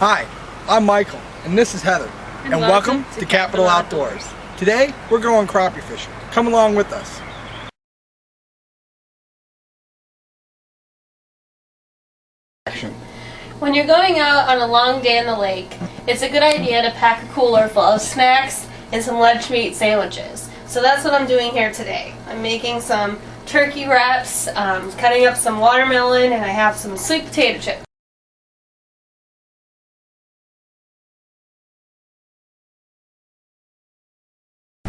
Hi, I'm Michael, and this is Heather, and welcome to Capital Outdoors. Today, we're going crappie fishing. Come along with us. When you're going out on a long day in the lake, it's a good idea to pack a cooler full of snacks and some lunch meat sandwiches. So that's what I'm doing here today. I'm making some turkey wraps, cutting up some watermelon, and I have some sweet potato chips.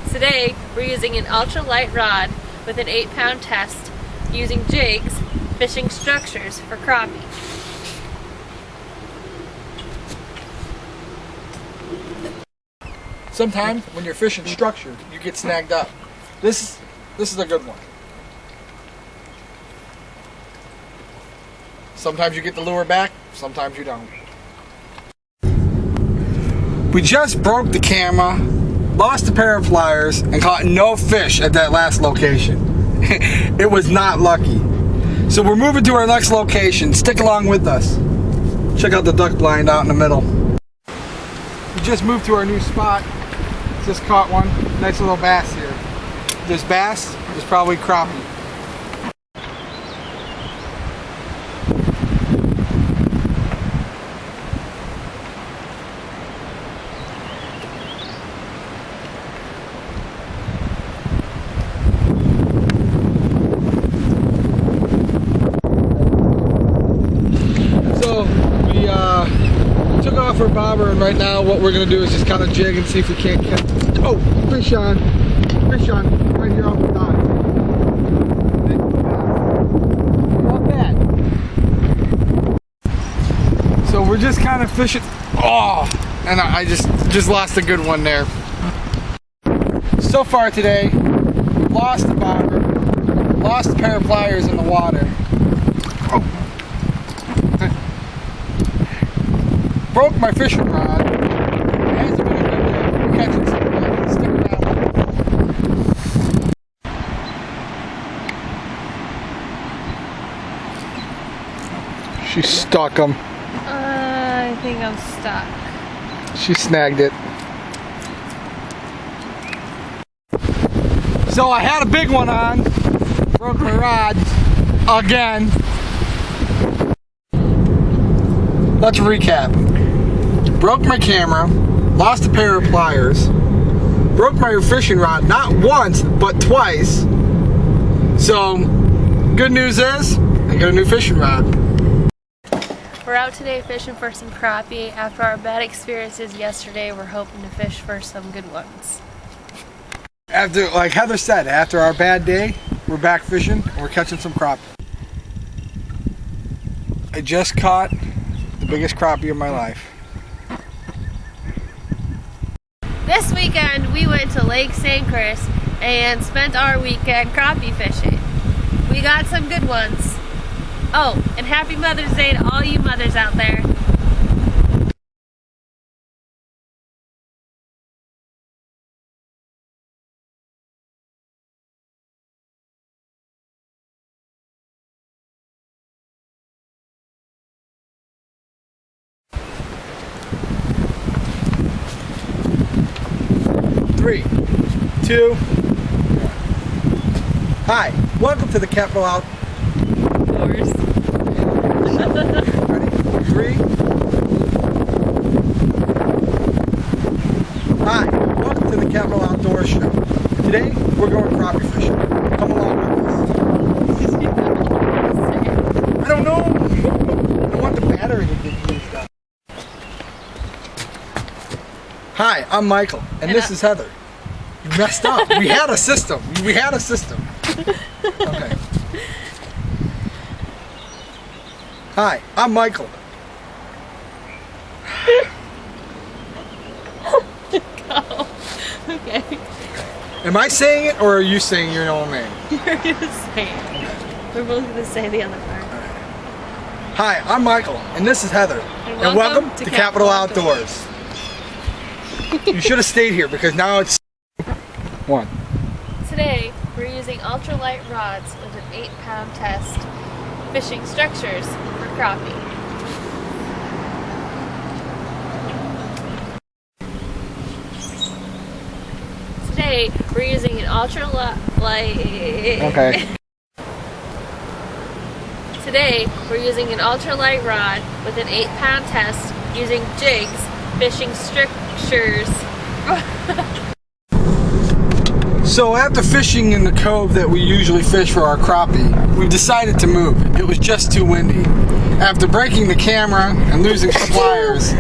Today, we're using an ultralight rod with an 8-pound test, using jigs, fishing structures for crappie. Sometimes, when you're fishing structure, you get snagged up. This is a good one. Sometimes you get the lure back, sometimes you don't. We just broke the camera, lost a pair of pliers, and caught no fish at that last location. It was not lucky. So we're moving to our next location. Stick along with us. Check out the duck blind out in the middle. We just moved to our new spot. Just caught one. Nice little bass here. If there's bass, there's probably crappie. Took off our bobber, and right now what we're going to do is just kind of jig and see if we can't catch. Oh, fish on, right here off the dock. Not bad. So we're just kind of fishing. Oh, and I just lost a good one there. So far today, we've lost the bobber, lost a pair of pliers in the water. Broke my fishing rod. It hasn't been a good day for catching something. Stick around. She stuck him. I think I'm stuck. She snagged it. So I had a big one on. Broke my rod again. Let's recap. Broke my camera, lost a pair of pliers, broke my fishing rod not once but twice. So good news is I got a new fishing rod. We're out today fishing for some crappie. After our bad experiences yesterday, we're hoping to fish for some good ones. After, like Heather said, after our bad day, we're back fishing and we're catching some crappie. I just caught the biggest crappie of my life. This weekend we went to Lake St. Chris and spent our weekend crappie fishing. We got some good ones. Oh, and happy Mother's Day to all you mothers out there. Three, 2, 1. Hi, welcome to the Capital Outdoors. Ready? 3. Hi, welcome to the Capital Outdoors show. Today we're going crappie fishing. Come along with us. I don't know. I don't want the battery to get used up. Hi, I'm Michael, and this is Heather. You messed up. We had a system. Okay. Hi, I'm Michael. Go. Okay. Am I saying it, or are you saying your own name? You're gonna say it. We're both gonna say the other part. Hi, I'm Michael, and this is Heather. And welcome to Capital Outdoors. You should have stayed here because now it's 1. Today, we're using ultralight rods with an 8-pound test, fishing structures for crappie. Today we're using an ultralight. Okay. Today we're using an ultralight rod with an 8-pound test using jigs, fishing strictures. So after fishing in the cove that we usually fish for our crappie, we decided to move. It was just too windy. After breaking the camera and losing suppliers,